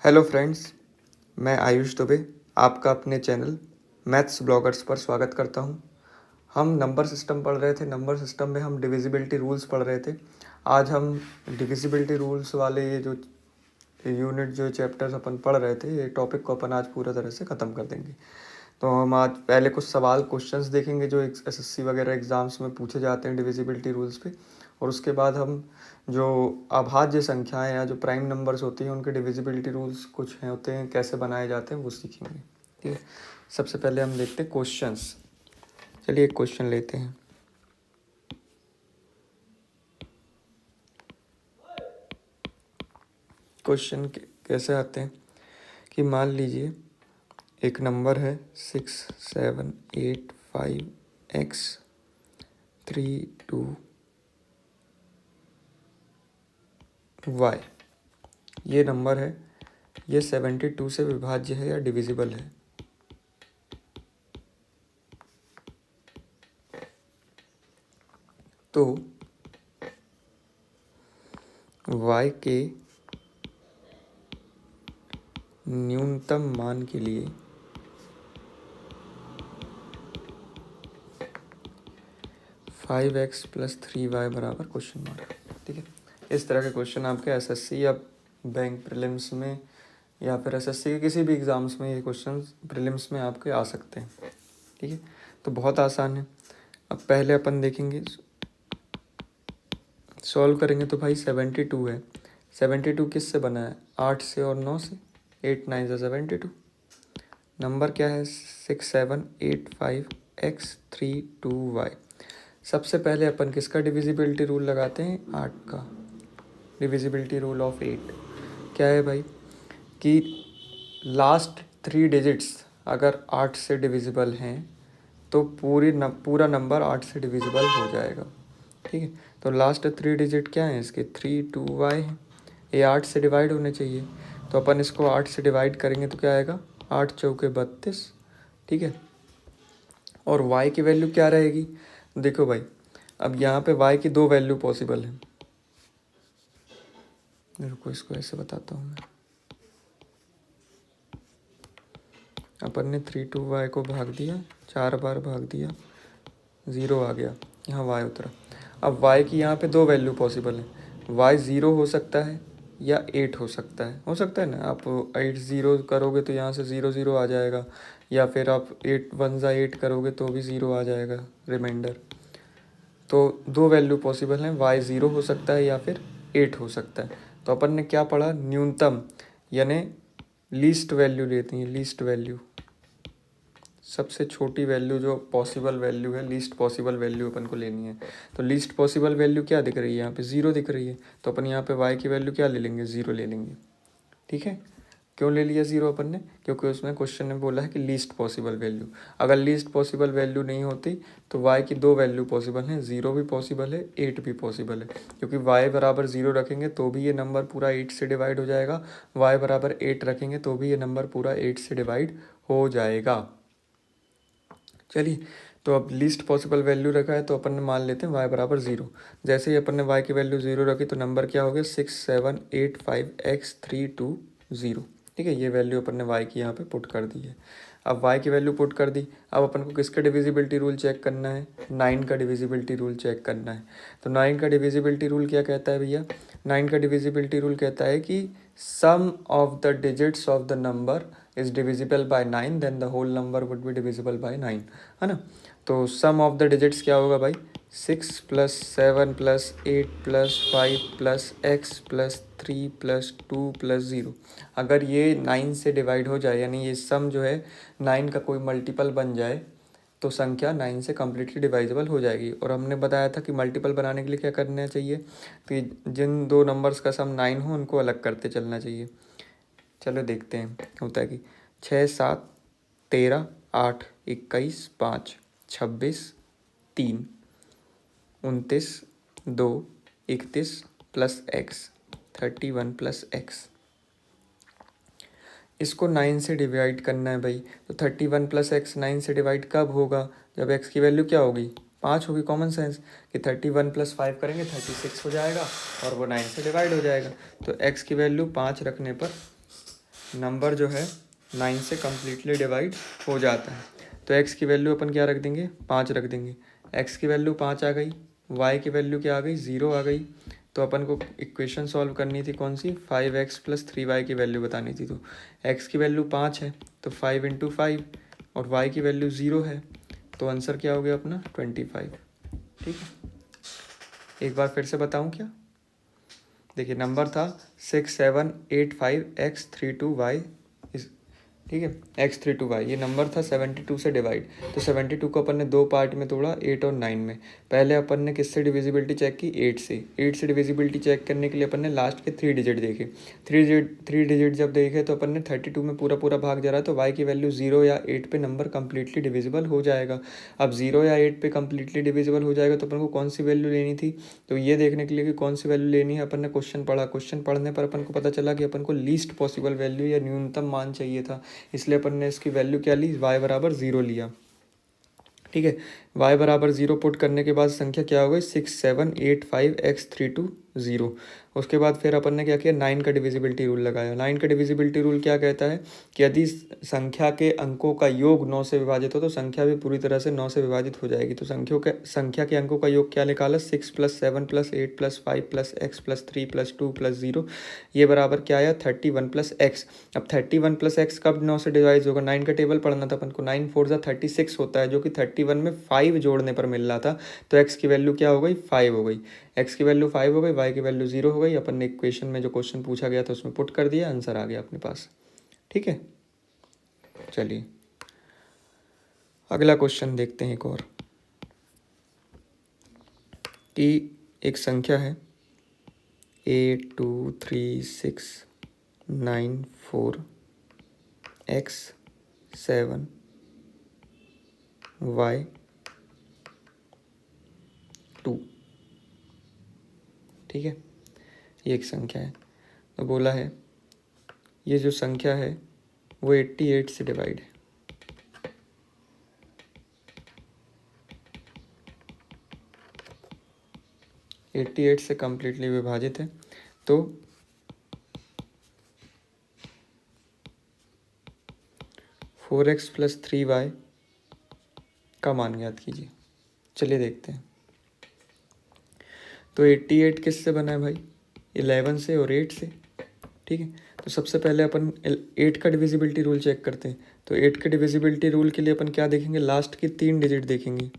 Hello friends, मैं आयुष दुबे आपका अपने चैनल मैथ्स ब्लॉगर्स पर स्वागत करता हूं। हम नंबर सिस्टम पढ़ रहे थे। नंबर सिस्टम में हम डिविजिबिलिटी रूल्स पढ़ रहे थे। आज हम डिविजिबिलिटी रूल्स वाले ये जो यूनिट जो चैप्टर्स अपन पढ़ रहे थे, ये टॉपिक को अपन आज पूरा तरह से ख़त्म कर देंगे। तो हम आज पहले कुछ सवाल क्वेश्चंस देखेंगे जो एसएससी वगैरह एग्ज़ाम्स में पूछे जाते हैं डिविजिबिलिटी रूल्स पे, और उसके बाद हम जो अभाज्य संख्याएं या जो प्राइम नंबर्स होती हैं उनके डिविजिबिलिटी रूल्स कुछ हैं होते हैं, कैसे बनाए जाते हैं वो सीखेंगे। ठीक है, सबसे पहले हम देखते हैं क्वेश्चंस। चलिए एक क्वेश्चन लेते हैं। क्वेश्चन कैसे आते हैं कि मान लीजिए एक नंबर है 6785x32y। ये नंबर है, ये 72 से विभाज्य है या डिविजिबल है। तो y के न्यूनतम मान के लिए फाइव एक्स प्लस 3y बराबर क्वेश्चन मार्क। ठीक है, इस तरह के क्वेश्चन आपके एसएससी या बैंक प्रीलिम्स में या फिर एसएससी के किसी भी एग्ज़ाम्स में ये क्वेश्चन प्रीलिम्स में आपके आ सकते हैं। ठीक है, तो बहुत आसान है। अब पहले अपन देखेंगे, सॉल्व करेंगे तो भाई 72 है। 72 किस से बना है? 8 से और 9 से। 8 9 से 72। नंबर क्या है? 6785x32y। सबसे पहले अपन किसका डिविजिबिलिटी रूल लगाते हैं? 8 का। डिविजिबिलिटी रूल ऑफ 8 क्या है भाई कि लास्ट 3 डिजिट्स अगर 8 से डिविजिबल हैं तो पूरा नंबर 8 से डिविजिबल हो जाएगा। ठीक है, तो लास्ट 3 डिजिट क्या है इसके? 3 2y है। ये 8 से डिवाइड होने चाहिए, तो अपन इसको 8 से डिवाइड करेंगे तो क्या आएगा? 8 चौके 32। ठीक है, और y की वैल्यू क्या रहेगी? देखो भाई, अब यहाँ पे y की 2 वैल्यू पॉसिबल है। रुको, इसको ऐसे बताता हूँ मैं। अपन ने 3 2y को भाग दिया, 4 बार भाग दिया, 0 आ गया, यहाँ y उतरा। अब y की यहाँ पे 2 वैल्यू पॉसिबल है। y 0 हो सकता है या 8 हो सकता है ना। आप 8 0 करोगे तो यहाँ से 0 0 आ जाएगा, या फिर आप 8 1 जा 8 करोगे तो भी 0 आ जाएगा रिमाइंडर। तो 2 वैल्यू पॉसिबल हैं, y 0 हो सकता है या फिर 8 हो सकता है। तो अपन ने क्या पढ़ा? न्यूनतम यानी लीस्ट वैल्यू लेती है। लीस्ट वैल्यू, सबसे छोटी वैल्यू जो पॉसिबल वैल्यू है, लीस्ट पॉसिबल वैल्यू अपन को लेनी है। तो लीस्ट पॉसिबल वैल्यू क्या दिख रही है? यहाँ पे 0 दिख रही है, तो अपन यहाँ पे y की वैल्यू क्या ले लेंगे? 0 ले लेंगे। ठीक है, क्यों ले लिया 0 अपन ने? क्योंकि उसमें क्वेश्चन ने बोला है कि लीस्ट पॉसिबल वैल्यू। अगर लीस्ट पॉसिबल वैल्यू नहीं होती तो y की 2 वैल्यू पॉसिबल हैं, 0 भी पॉसिबल है, 8 भी पॉसिबल है। क्योंकि y बराबर 0 रखेंगे तो भी ये नंबर पूरा 8 से डिवाइड हो जाएगा, y बराबर 8 रखेंगे तो भी ये नंबर पूरा 8 से डिवाइड हो जाएगा। चलिए, तो अब लीस्ट पॉसिबल वैल्यू रखा है तो अपन ने मान लेते हैं y बराबर 0। जैसे ही अपन ने y की वैल्यू 0 रखी तो नंबर क्या हो गया? 6785x320। ठीक है, ये वैल्यू अपन ने y की यहाँ पे पुट कर दी है। अब y की वैल्यू पुट कर दी, अब अपन को किसका डिविजिबिलिटी रूल चेक करना है? 9 का डिविजिबिलिटी रूल चेक करना है। तो 9 का डिविजिबिलिटी रूल क्या कहता है भैया? 9 का डिविजिबिलिटी रूल कहता है कि sum of the digits of the number is divisible by 9, then the whole number would be divisible by 9, है ना। तो सम ऑफ द डिजिट्स क्या होगा भाई? 6 + 7 + 8 + 5 + x + 3 + 2 + 0। अगर ये 9 से डिवाइड हो जाए, यानी ये सम जो है 9 का कोई मल्टीपल बन जाए, तो संख्या 9 से कम्प्लीटली डिवाइजेबल हो जाएगी। और हमने बताया था कि मल्टीपल बनाने के लिए क्या करना चाहिए? कि जिन दो नंबर्स का सम 9 हो उनको अलग करते चलना चाहिए। चलो देखते हैं होता है कि 6 7 13 8 21 5 26 3 29 2 31 + x 31 + x। इसको 9 से डिवाइड करना है भाई। तो 31 + x 9 से डिवाइड कब होगा? जब x की वैल्यू क्या होगी? 5 होगी। कॉमन सेंस कि 31 + 5 करेंगे 36 हो जाएगा और वो 9 से डिवाइड हो जाएगा। तो x की वैल्यू 5 रखने पर नंबर जो है 9 से कम्प्लीटली डिवाइड हो जाता है। तो x की वैल्यू अपन क्या रख देंगे, 5 रख देंगे। x की वैल्यू 5 आ गई, y की वैल्यू क्या आ गई, 0 आ गई। तो अपन को इक्वेशन सॉल्व करनी थी कौन सी, 5x + 3y की वैल्यू बतानी थी। तो x की वैल्यू 5 है तो 5 × 5 और y की वैल्यू 0 है तो आंसर क्या हो गया अपना 25। ठीक है, एक बार फिर से बताऊं क्या। देखिए नंबर था 6785x32y, ठीक है, x32y, ये नंबर था 72 से डिवाइड। तो 72 को अपन ने दो पार्ट में तोड़ा, 8 और 9 में। पहले अपन ने किससे डिविजिबिलिटी चेक की, 8 से। 8 से डिविजिबिलिटी चेक करने के लिए अपन ने लास्ट के 3 डिजिट देखे। 3 डिजिट जब देखे तो अपन ने 32 में पूरा पूरा भाग जा रहा है तो y की वैल्यू 0 या 8 पे नंबर कंप्लीटली डिविजिबल हो जाएगा। अब 0 या 8 पे कंप्लीटली डिविजिबल हो जाएगा तो अपन को कौन सी वैल्यू लेनी थी, तो ये देखने के लिए कि कौन सी वैल्यू लेनी है अपन ने क्वेश्चन पढ़ा। क्वेश्चन पढ़ने पर अपन को पता चला कि अपन को लीस्ट पॉसिबल वैल्यू या न्यूनतम मान चाहिए था, इसलिए अपन ने इसकी वैल्यू क्या ली, y बराबर 0 लिया। ठीक है, y बराबर 0 पुट करने के बाद संख्या क्या हो गई, 6785x32 उसके बाद फिर अपन ने क्या किया, 9 का डिविजिबिलिटी रूल लगाया। 9 का डिविजिबिलिटी रूल क्या कहता है कि यदि संख्या के अंकों का योग 9 से विभाजित हो तो संख्या भी पूरी तरह से 9 से विभाजित हो जाएगी। तो संख्या के अंकों का योग क्या निकाला, 6 + 7 + 8 + 5 + x + 3 + 2 + 0, ये बराबर क्या आया 31 + x। अब 31 + x कब 9 से डिवाइड होगा, 9 का टेबल पढ़ना था अपन को। 9 4 ज़ा 36 होता है, जो कि 31 में 5 जोड़ने पर मिल रहा था। तो x की वैल्यू क्या हो गई, 5 हो गई। x की वैल्यू 5 हो गई, y की वैल्यू 0 हो गई। अपन ने इक्वेशन में जो क्वेश्चन पूछा गया था उसमें पुट कर दिया, आंसर आ गया अपने पास। ठीक है, चलिए अगला क्वेश्चन देखते हैं एक और, कि एक संख्या है 823694x7y2। ठीक है, ये एक संख्या है। तो बोला है ये जो संख्या है वो 88 से डिवाइड है। एट्टी एट से कम्प्लीटली विभाजित है। तो 4x + 3y का मान ज्ञात कीजिए। चलिए देखते हैं। तो 88 किससे बना है भाई, 11 से और 8 से। ठीक है, तो सबसे पहले अपन 8 का डिविजिबिलिटी रूल चेक करते हैं। तो 8 के डिविजिबिलिटी रूल के लिए अपन क्या देखेंगे, लास्ट के 3 डिजिट देखेंगे।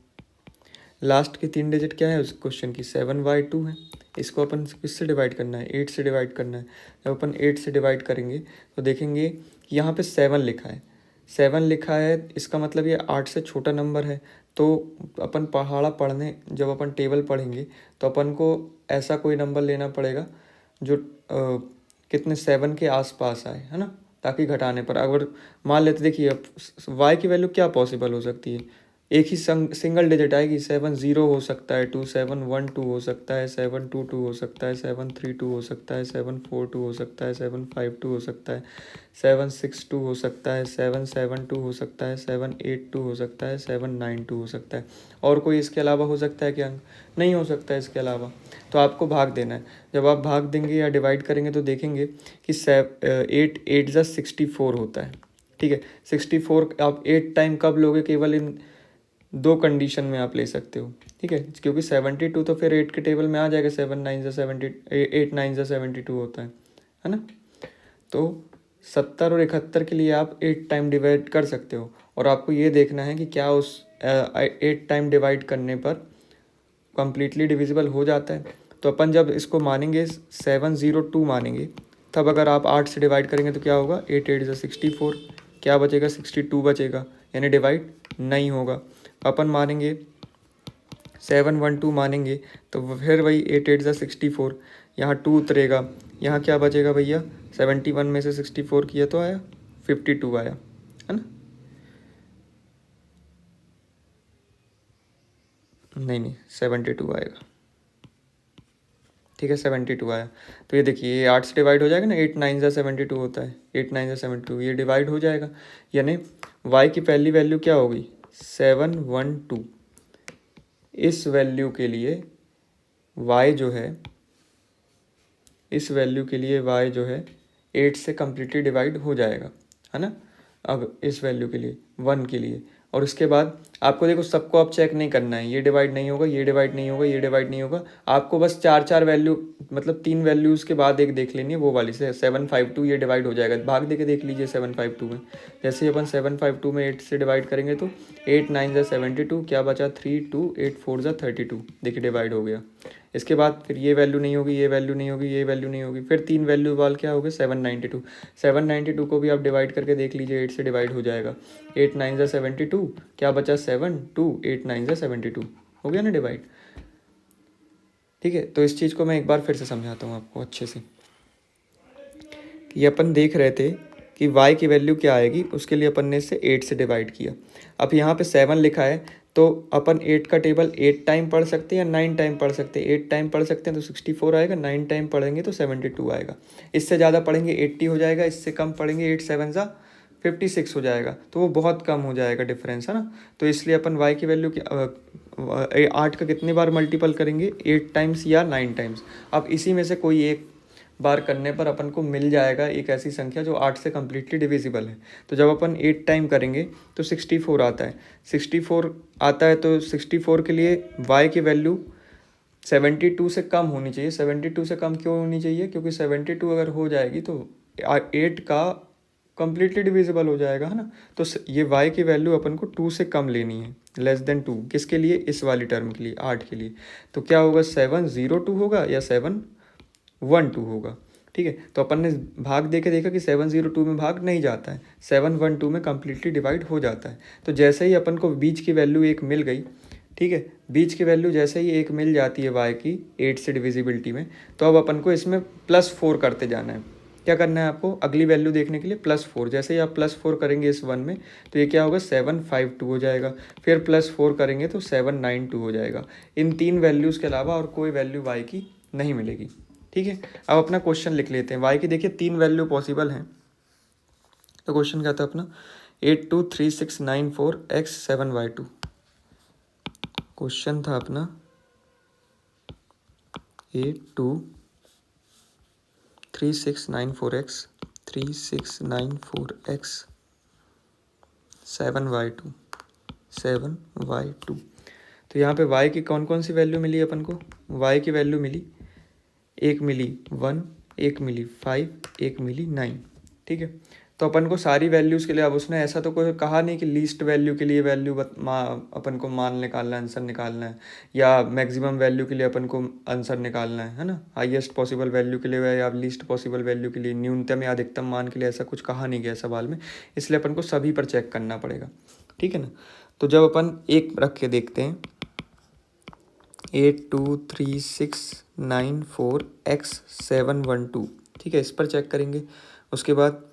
लास्ट के 3 डिजिट क्या है उस क्वेश्चन की, 7y2 है। इसको अपन किससे डिवाइड करना है, 8 से डिवाइड करना है। जब अपन 8 से डिवाइड करेंगे तो देखेंगे कि यहाँ पे 7 लिखा है। 7 लिखा है, इसका मतलब ये 8 से छोटा नंबर है। तो अपन पहाड़ा पढ़ने जब अपन टेबल पढ़ेंगे तो अपन को ऐसा कोई नंबर लेना पड़ेगा जो कितने 7 के आसपास आए, है ना, ताकि घटाने पर अगर मान लेते, देखिए अब y की वैल्यू क्या पॉसिबल हो सकती है, एक ही सिंगल डिजिट आएगी। 7 0 हो सकता है, 2712 हो सकता है, 722 हो सकता है, 732 हो सकता है, 742 हो सकता है, 752 हो सकता है, 762 हो सकता है, 772 हो सकता है, 782 हो सकता है, 792 हो सकता है। और कोई इसके अलावा हो सकता है क्या, नहीं हो सकता है इसके अलावा। तो आपको भाग देना है। जब आप भाग देंगे या डिवाइड करेंगे तो देखेंगे कि 8 8 + 64 होता है। ठीक है, 64 आप 8 टाइम कब लोगे, केवल इन दो कंडीशन में आप ले सकते हो। ठीक है, क्योंकि 72 तो फिर 8 के टेबल में आ जाएगा, 7 9 ज़ा 70, 8 9 ज़ा 72 होता है ना। तो 70 और 71 के लिए आप 8 टाइम डिवाइड कर सकते हो, और आपको ये देखना है कि क्या उस 8 टाइम डिवाइड करने पर कम्प्लीटली डिविजिबल हो जाता है। तो अपन जब इसको मानेंगे 702 मानेंगे, तब अगर आप 8 से डिवाइड करेंगे तो क्या होगा, 8 8 ज़ा 64, क्या बचेगा 62 बचेगा, यानी डिवाइड नहीं होगा। अपन मानेंगे 712 मानेंगे तो फिर वही 8 8 ज़ा 64, यहाँ 2 उतरेगा, यहाँ क्या बचेगा भैया, 71 में से 64 किया तो आया 52 आया, है ना। नहीं 72 आएगा। ठीक है, 72 आया। तो ये देखिए ये 8 से डिवाइड हो जाएगा ना, 8 9 ज़ा 72 होता है, 8 9 ज़ा 72, ये डिवाइड हो जाएगा। यानी y की पहली वैल्यू क्या होगी, 712। इस वैल्यू के लिए y जो है, इस वैल्यू के लिए y जो है 8 से कम्प्लीटली डिवाइड हो जाएगा, है ना। अब इस वैल्यू के लिए 1 के लिए, और उसके बाद आपको देखो सबको अब चेक नहीं करना है, ये डिवाइड नहीं होगा, ये डिवाइड नहीं होगा, ये डिवाइड नहीं होगा, आपको बस 4 वैल्यू मतलब 3 वैल्यूज़ के बाद एक देख लेनी है, वो वाली से 752 ये डिवाइड हो जाएगा। भाग दे के देख लीजिए 752 में, जैसे ही अपन 752 में 8 से डिवाइड करेंगे तो 8 9 ज़ा 72, क्या बचा 3 2, 8 4 ज़ा 32, देखिए डिवाइड हो गया। इसके बाद फिर ये वैल्यू नहीं होगी, ये वैल्यू नहीं होगी, ये वैल्यू नहीं होगी, फिर 3 वैल्यू वाल क्या हो गए 792। 792 को भी आप डिवाइड करके देख लीजिए, 8 से डिवाइड हो जाएगा। 8 9 ज़ा 72, क्या बचा 7 2, 8 9 ज़ा 72, हो गया ना डिवाइड। ठीक है, तो इस चीज़ को मैं एक बार फिर से समझाता हूँ आपको अच्छे से। कि अपन देख रहे थे कि y की वैल्यू क्या आएगी, उसके लिए अपन ने इसे 8 से डिवाइड किया। अब यहाँ पे 7 लिखा है तो अपन 8 का टेबल 8 टाइम पढ़ सकते हैं या 9 टाइम पढ़ सकते हैं। 8 टाइम पढ़ सकते हैं तो 64 आएगा, 9 टाइम पढ़ेंगे तो 72 आएगा। इससे ज़्यादा पढ़ेंगे 80 हो जाएगा, इससे कम पढ़ेंगे 8 7 ज़ा 56 हो जाएगा, तो वो बहुत कम हो जाएगा डिफरेंस, है ना। तो इसलिए अपन y की वैल्यू की 8 का कितनी बार मल्टीपल करेंगे, 8 टाइम्स या 9 टाइम्स। अब इसी में से कोई एक बार करने पर अपन को मिल जाएगा एक ऐसी संख्या जो 8 से कम्प्लीटली डिविजिबल है। तो जब अपन 8 टाइम करेंगे तो 64 आता है। 64 आता है तो 64 के लिए y की वैल्यू 72 से कम होनी चाहिए। 72 से कम क्यों होनी चाहिए, क्योंकि 72 अगर हो जाएगी तो 8 का कम्प्लीटली डिविजिबल हो जाएगा, है ना। तो ये y की वैल्यू अपन को 2 से कम लेनी है, लेस देन 2। किसके लिए, इस वाली टर्म के लिए, 8 के लिए। तो क्या होगा 702 होगा या 712 होगा। ठीक है, तो अपन ने भाग दे के देखा कि 702 में भाग नहीं जाता है, 712 में कम्प्लीटली डिवाइड हो जाता है। तो जैसे ही अपन को बीच की वैल्यू एक मिल गई, ठीक है, बीच की वैल्यू जैसे ही एक मिल जाती है y की 8 से डिविजिबिलिटी में, तो अब अपन को इसमें +4 करते जाना है। क्या करना है आपको, अगली वैल्यू देखने के लिए +4। जैसे ही आप +4 करेंगे इस 1 में तो ये क्या होगा 752 हो जाएगा। फिर +4 करेंगे तो 792 हो जाएगा। इन 3 वैल्यूज़ के अलावा और कोई वैल्यू y की नहीं मिलेगी। ठीक है, अब अपना क्वेश्चन लिख लेते हैं। y की देखिए 3 वैल्यू पॉसिबल हैं। तो क्वेश्चन क्या था अपना, 823694x7y2। क्वेश्चन था अपना 823694x7y2। तो यहाँ पे y की कौन कौन सी वैल्यू मिली अपन को, y की वैल्यू मिली, एक मिली 1, एक मिली 5, एक मिली 9। ठीक है, तो अपन को सारी वैल्यूज़ के लिए, अब उसने ऐसा तो कोई कहा नहीं कि लीस्ट वैल्यू के लिए वैल्यू अपन को मान निकालना है, आंसर निकालना है, या मैक्सिमम वैल्यू के लिए अपन को आंसर निकालना है ना। हाईएस्ट पॉसिबल वैल्यू के लिए या लीस्ट पॉसिबल वैल्यू के लिए, न्यूनतम या अधिकतम मान के लिए ऐसा कुछ कहा नहीं गया सवाल में, इसलिए अपन को सभी पर चेक करना पड़ेगा। ठीक है ना। तो जब अपन एक रख के देखते हैं, 823694x712, ठीक है, इस पर चेक करेंगे। उसके बाद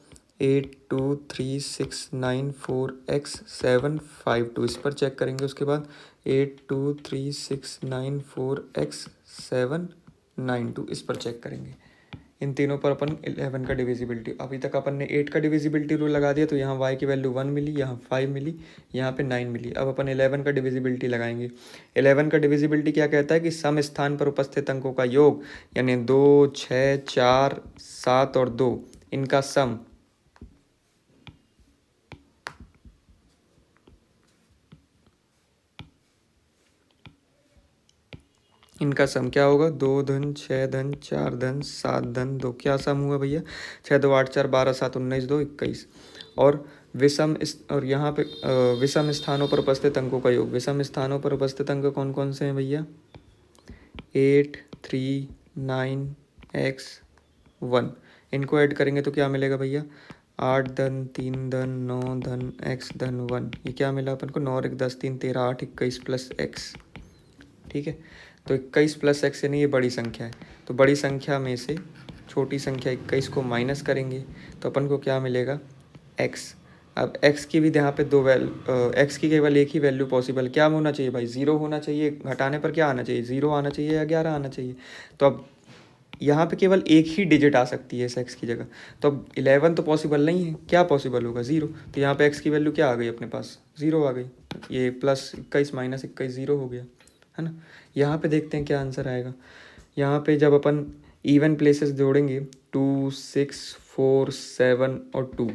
823694x752, इस पर चेक करेंगे। उसके बाद 823694x792, इस पर चेक करेंगे। इन तीनों पर अपन 11 का डिविजिबिलिटी, अभी तक अपन ने 8 का डिविजिबिलिटी रूल लगा दिया, तो यहाँ y की वैल्यू 1 मिली, यहाँ 5 मिली, यहाँ पे 9 मिली। अब अपन 11 का डिविजिबिलिटी लगाएंगे। 11 का डिविजिबिलिटी क्या कहता है कि सम स्थान पर उपस्थित अंकों का योग, यानी 2 6 4 7 और 2, इनका सम क्या होगा, 2 धन 6 धन 4 धन 7 धन 2, क्या सम हुआ भैया, 6 2 8 4 12 7 19 2 21। और और यहाँ पे विषम स्थानों पर उपस्थित अंकों का योग, विषम स्थानों पर उपस्थित अंक कौन कौन से हैं भैया, 8 3 9 x 1, इनको ऐड करेंगे तो क्या मिलेगा भैया, 8 धन 3 धन 9 धन x धन 1, ये क्या मिला अपन को, 9 1 10 3 13 8 21 प्लस x। ठीक है, तो 21 प्लस x यानी ये बड़ी संख्या है, तो बड़ी संख्या में से छोटी संख्या 21 को माइनस करेंगे तो अपन को क्या मिलेगा, x। अब x की भी यहाँ पे x की केवल एक ही वैल्यू पॉसिबल, क्या होना चाहिए भाई, 0 होना चाहिए। घटाने पर क्या आना चाहिए, 0 आना चाहिए या 11 आना चाहिए। तो अब यहाँ पे केवल एक ही डिजिट आ सकती है इस x की जगह, तो अब 11 तो पॉसिबल नहीं है, क्या पॉसिबल होगा, 0। तो यहाँ पे x की वैल्यू क्या आ गई अपने पास, 0 आ गई। ये प्लस 21 माइनस 21 0 हो गया, है ना। यहाँ पे देखते हैं क्या आंसर आएगा। यहाँ पे जब अपन इवन प्लेसेस जोड़ेंगे 2 6 4 7 और 2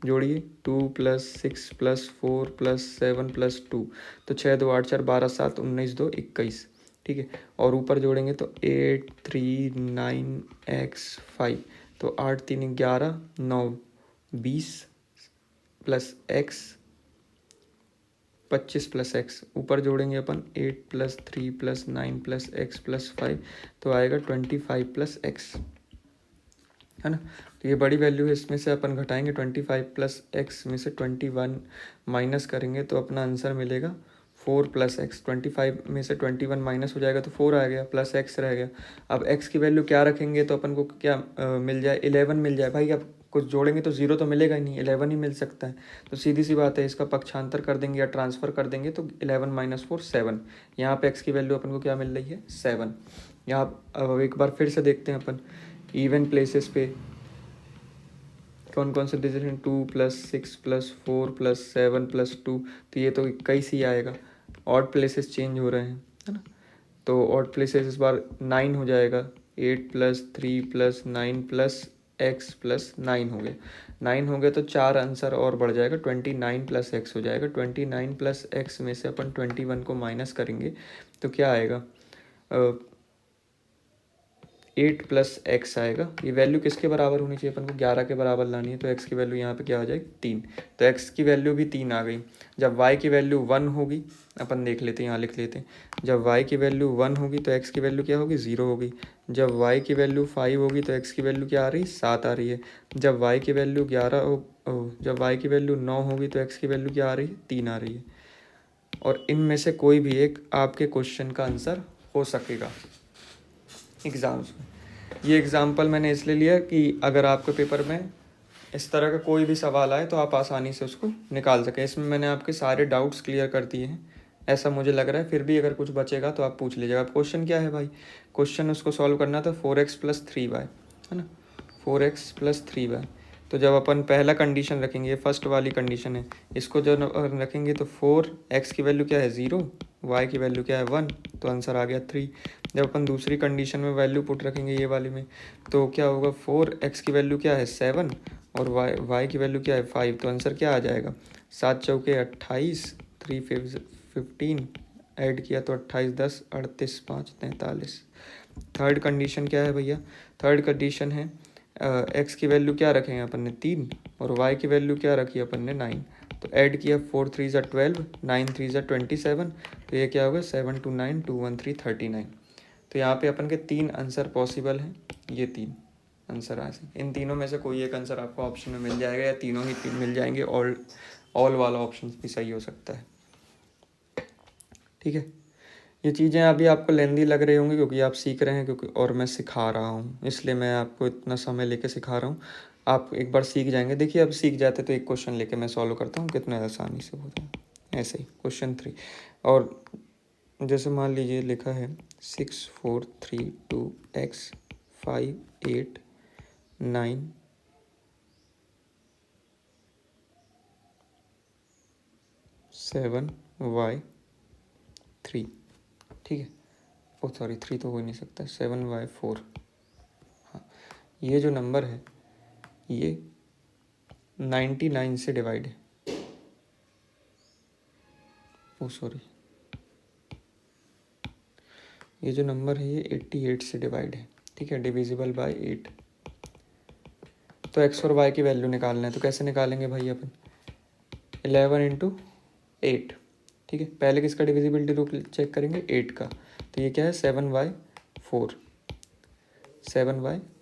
जोड़िए, 2 + 6 + 4 + 7 + 2, तो 6 2 8 4 12 7 19 2 21, ठीक है। और ऊपर जोड़ेंगे तो 8 3 9 x 5, तो 8 3 11 9 20 + x 25 + x, ऊपर जोड़ेंगे अपन 8 + 3 + 9 + x + 5, तो आएगा 25 + x, है ना। तो ये बड़ी वैल्यू है, इसमें से अपन घटाएंगे 25 + x में से 21 माइनस करेंगे तो अपना आंसर मिलेगा 4 + x। 25 में से 21 माइनस हो जाएगा तो 4 आ गया, प्लस x रह गया। अब x की वैल्यू क्या रखेंगे तो अपन को क्या मिल जाए, 11 मिल जाए। भाई अब कुछ जोड़ेंगे तो 0 तो मिलेगा ही नहीं, 11 ही मिल सकता है। तो सीधी सी बात है, इसका पक्षांतर कर देंगे या ट्रांसफ़र कर देंगे तो 11 - 4 7। यहाँ पे x की वैल्यू अपन को क्या मिल रही है, 7। यहाँ अब एक बार फिर से देखते हैं अपन इवन प्लेसेस पे कौन कौन से डिजिट हैं, 2 + 6 + 4 + 7 + 2, तो ये तो 21 ही आएगा। ऑड प्लेसेस चेंज हो रहे हैं, है ना। तो ऑड प्लेसेस इस बार 9 हो जाएगा, 8 + 3 + 9 + x + 9 हो गया। 9 हो गया तो 4 आंसर और बढ़ जाएगा, 29 + x हो जाएगा। 29 + x में से अपन 21 को माइनस करेंगे तो क्या आएगा, 8 + x आएगा। ये वैल्यू किसके बराबर होनी चाहिए, अपन को 11 के बराबर लानी है, तो x की वैल्यू यहाँ पे क्या हो जाएगी, 3। तो x की वैल्यू भी 3 आ गई। जब y की वैल्यू 1 होगी, अपन देख लेते हैं, यहाँ लिख लेते हैं। जब y की वैल्यू 1 होगी तो x की वैल्यू क्या होगी, 0 होगी। जब y की वैल्यू 5 होगी तो x की वैल्यू क्या आ रही है, 7 आ रही है। जब y की वैल्यू 11 जब y की वैल्यू 9 होगी तो x की वैल्यू क्या आ रही है, 3 आ रही है। और इनमें से कोई भी एक आपके क्वेश्चन का आंसर हो सकेगा एग्ज़ाम्स में। ये एग्ज़ाम्पल मैंने इसलिए लिया कि अगर आपके पेपर में इस तरह का कोई भी सवाल आए तो आप आसानी से उसको निकाल सकें। इसमें मैंने आपके सारे डाउट्स क्लियर कर दिए हैं, ऐसा मुझे लग रहा है। फिर भी अगर कुछ बचेगा तो आप पूछ लीजिएगा। अब क्वेश्चन क्या है भाई, क्वेश्चन उसको सॉल्व करना था 4x + 3y, है ना। 4x + 3y, तो जब अपन पहला कंडीशन रखेंगे, ये फर्स्ट वाली कंडीशन है, इसको जब रखेंगे तो 4x की वैल्यू क्या है, 0, y की वैल्यू क्या है, 1, तो आंसर आ गया 3। जब अपन दूसरी कंडीशन में वैल्यू पुट रखेंगे ये वाली में, तो क्या होगा, 4x की वैल्यू क्या है, 7, और y की वैल्यू क्या है, 5, तो आंसर क्या आ जाएगा, 7 चौके 28, 3 15, ऐड किया तो 28 10 38 5 43। थर्ड कंडीशन क्या है भैया, थर्ड कंडीशन है x की वैल्यू क्या रखेंगे अपन ने, 3, और y की वैल्यू क्या रखी अपन ने, 9, तो ऐड किया 4 3 ज़ा 12, 9 3 ज़ा 27, तो ये क्या होगा, 7 2 9 2 1 3 39। तो यहाँ पे अपन के 3 आंसर पॉसिबल हैं, ये 3 आंसर आ सकते। इन तीनों में से कोई एक आंसर आपको ऑप्शन में मिल जाएगा, या तीनों ही तीन मिल जाएंगे, ऑल वाला ऑप्शन भी सही हो सकता है, ठीक है। ये चीज़ें अभी आपको लेंदी लग रही होंगी क्योंकि आप सीख रहे हैं, क्योंकि और मैं सिखा रहा हूँ, इसलिए मैं आपको इतना समय लेके सिखा रहा हूँ। आप एक बार सीख जाएंगे। देखिए अब सीख जाते तो एक क्वेश्चन लेके मैं सॉल्व करता हूँ, कितना आसानी से होता है। ऐसे ही क्वेश्चन 3, और जैसे मान लीजिए लिखा है 6 4 3 2 x 5 8 9 7 y 3, ठीक है। ओ सॉरी, 3 तो हो ही नहीं सकता, 7 y 4। हाँ, ये जो नंबर है ये 99 से डिवाइड है, ओ सॉरी, ये जो नंबर है ये 88 से डिवाइड है, ठीक है, डिविजिबल बाय 8। तो x और y की वैल्यू निकालना है, तो कैसे निकालेंगे भाई अपन, 11 × 8, ठीक है। पहले किसका डिविजिबिलिटी रूल चेक करेंगे, 8 का, तो ये क्या है, 7y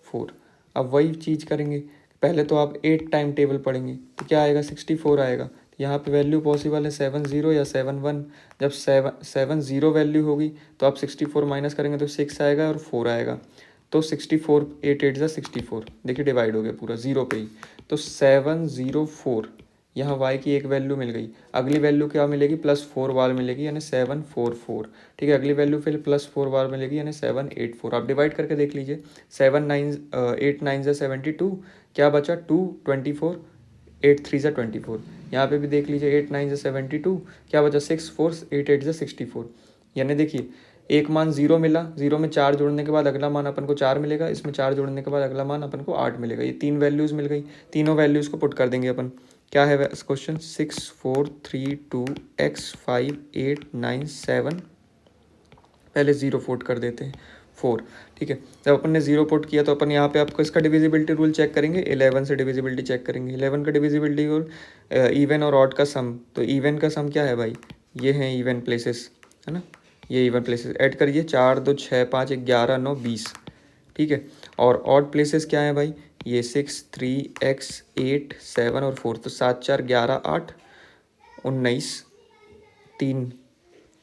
4। अब वही चीज़ करेंगे, पहले तो आप 8 टाइम टेबल पढ़ेंगे तो क्या आएगा, 64 आएगा। यहाँ पे वैल्यू पॉसिबल है 70 या 71। जब 70 वैल्यू होगी तो आप 64 माइनस करेंगे तो 6 आएगा और 4 आएगा, तो 64 8 8 ज़ा 64, देखिए डिवाइड हो गया पूरा जीरो पे ही, तो 704। यहाँ y की एक वैल्यू मिल गई, अगली वैल्यू क्या मिलेगी, +4 बार मिलेगी, यानी 744, ठीक है। अगली वैल्यू फिर +4 बार मिलेगी, यानी 784। आप डिवाइड करके देख लीजिए, 8 9 ज़ा 72, क्या बचा 2 24, 8 3 ज़ा 24। यहाँ पे भी देख लीजिए, 8 9 ज़ा 72, क्या बचा 6 4 8 8 ज़ा 64। यानी देखिए एक मान 0 मिला, 0 में 4 जोड़ने के बाद अगला मान अपन को 4 मिलेगा, इसमें 4 जोड़ने के बाद अगला मान अपन को 8 मिलेगा। ये 3 वैल्यूज़ मिल गई, तीनों वैल्यूज़ को पुट कर देंगे अपन। क्या है क्वेश्चन? 6 4 3 2 x 5 8 9 7, पहले 0 पुट कर देते हैं 4, ठीक है। जब अपन ने 0 पुट किया तो अपन यहाँ पे आपको इसका डिविजिबिलिटी रूल चेक करेंगे, 11 से डिविजिबिलिटी चेक करेंगे। 11 का डिविजिबिलिटी रूल इवन और ऑड का सम, तो इवन का सम क्या है भाई? ये हैं इवन प्लेसेस, है ना, ये इवन प्लेसेस ऐड करिए, 4 2 6 5 11 9 20, ठीक है। और ऑड प्लेसेस क्या है भाई? ये 6 3 x 8 7 और 4, तो 7 4 11 8 19 3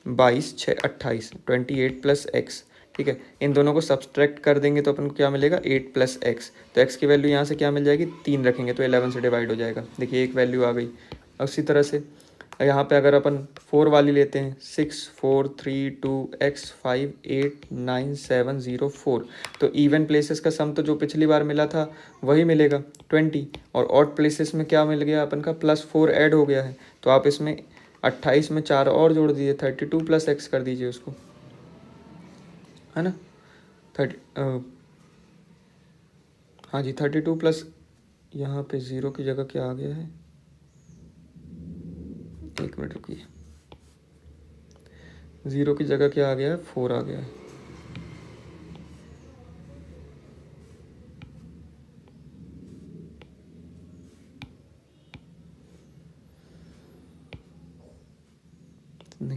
22 6 28 28 प्लस एक्स, ठीक है। इन दोनों को सब्सट्रैक्ट कर देंगे तो अपन को क्या मिलेगा? 8 प्लस एक्स। तो एक्स की वैल्यू यहाँ से क्या मिल जाएगी? 3 रखेंगे तो 11 से डिवाइड हो जाएगा। देखिए एक वैल्यू आ गई। उसी तरह से यहाँ पे अगर अपन 4 वाली लेते हैं, 6 4 3 2 x 5 8 9 7 0 4, तो इवन प्लेसेस का सम तो जो पिछली बार मिला था वही मिलेगा 20, और ऑड प्लेसेस में क्या मिल गया अपन का? +4 ऐड हो गया है। तो आप इसमें 28 में 4 और जोड़ दीजिए, 32 प्लस एक्स कर दीजिए उसको, है ना। 30 हाँ जी 32 प्लस, यहाँ पे 0 की जगह क्या आ गया है? एक मिनट रुकिए, 0 की जगह क्या आ गया है? 4 आ गया है।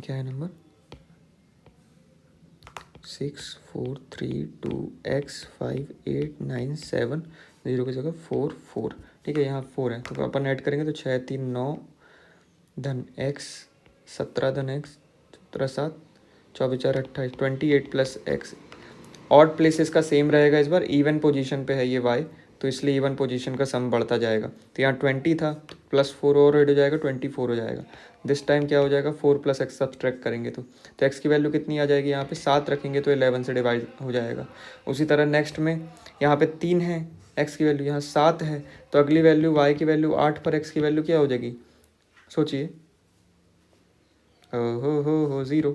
क्या है नंबर? 6 4 3 2 x 5 8 9 7, 0 की जगह 4 4, ठीक है। यहाँ 4 है तो अपन ऐड करेंगे तो 6 3 9 धन x 17 धन x 17 7 24 4 28 28 plus x. Odd places का सेम रहेगा, इस बार इवन पोजीशन पे है ये y, तो इसलिए इवन पोजीशन का सम बढ़ता जाएगा। तो यहाँ 20 था तो +4 और ऐड हो जाएगा, 24 हो जाएगा। दिस टाइम क्या हो जाएगा? 4 प्लस एक्स सब्सट्रैक्ट करेंगे तो x की वैल्यू कितनी आ जाएगी? यहाँ पे 7 रखेंगे तो 11 से डिवाइड हो जाएगा। उसी तरह नेक्स्ट में यहाँ पे 3 है, x की वैल्यू यहाँ 7 है, तो अगली वैल्यू y की वैल्यू 8 पर x की वैल्यू क्या हो जाएगी? सोचिए, हो 0,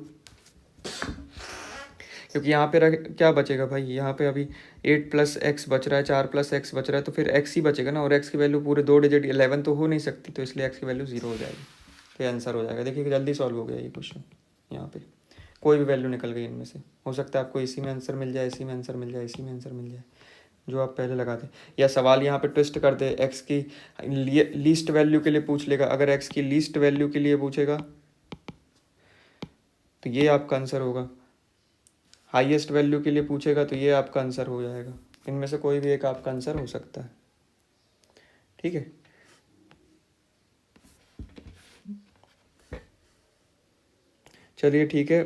क्योंकि यहाँ पे क्या बचेगा भाई? यहाँ पे अभी 8 प्लस एक्स बच रहा है, 4 प्लस एक्स बच रहा है, तो फिर x ही बचेगा ना, और x की वैल्यू पूरे 2 डिजिट 11 तो हो नहीं सकती, तो इसलिए x की वैल्यू 0 हो जाएगी। तो ये आंसर हो जाएगा। देखिए जल्दी सॉल्व हो गया ये क्वेश्चन। यहाँ पे कोई भी वैल्यू निकल गई इनमें से, हो सकता है आपको इसी में आंसर मिल जाए, इसी में आंसर मिल जाए, इसी में आंसर मिल जाए, जो आप पहले लगाते। या सवाल यहाँ पे ट्विस्ट कर दे, एक्स की लीस्ट वैल्यू के लिए पूछ लेगा। अगर एक्स की लीस्ट वैल्यू के लिए पूछेगा तो ये आपका आंसर होगा, हाईएस्ट वैल्यू के लिए पूछेगा तो ये आपका आंसर हो जाएगा। इनमें से कोई भी एक आपका आंसर हो सकता है, ठीक है। चलिए ठीक है,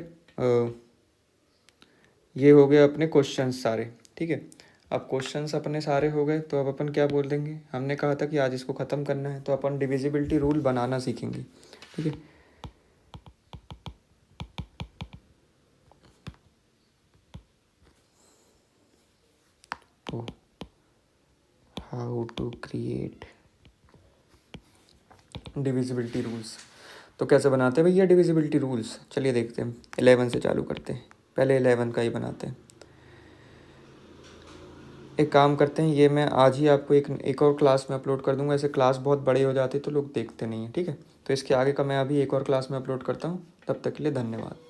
ये हो गए अपने क्वेश्चंस सारे, ठीक है। अब क्वेश्चंस अपने सारे हो गए तो अब अपन क्या बोल देंगे? हमने कहा था कि आज इसको ख़त्म करना है, तो अपन डिविजिबिलिटी रूल बनाना सीखेंगे, ठीक है। How to create divisibility rules. तो कैसे बनाते हैं भैया डिविजिबिलिटी रूल्स? चलिए देखते हैं, 11 से चालू करते हैं। पहले 11 का ही बनाते हैं। एक काम करते हैं, ये मैं आज ही आपको एक और क्लास में अपलोड कर दूंगा। ऐसे क्लास बहुत बड़े हो जाते तो लोग देखते नहीं हैं, ठीक है। तो इसके आगे का मैं अभी एक और क्लास में अपलोड करता हूँ। तब तक के लिए धन्यवाद।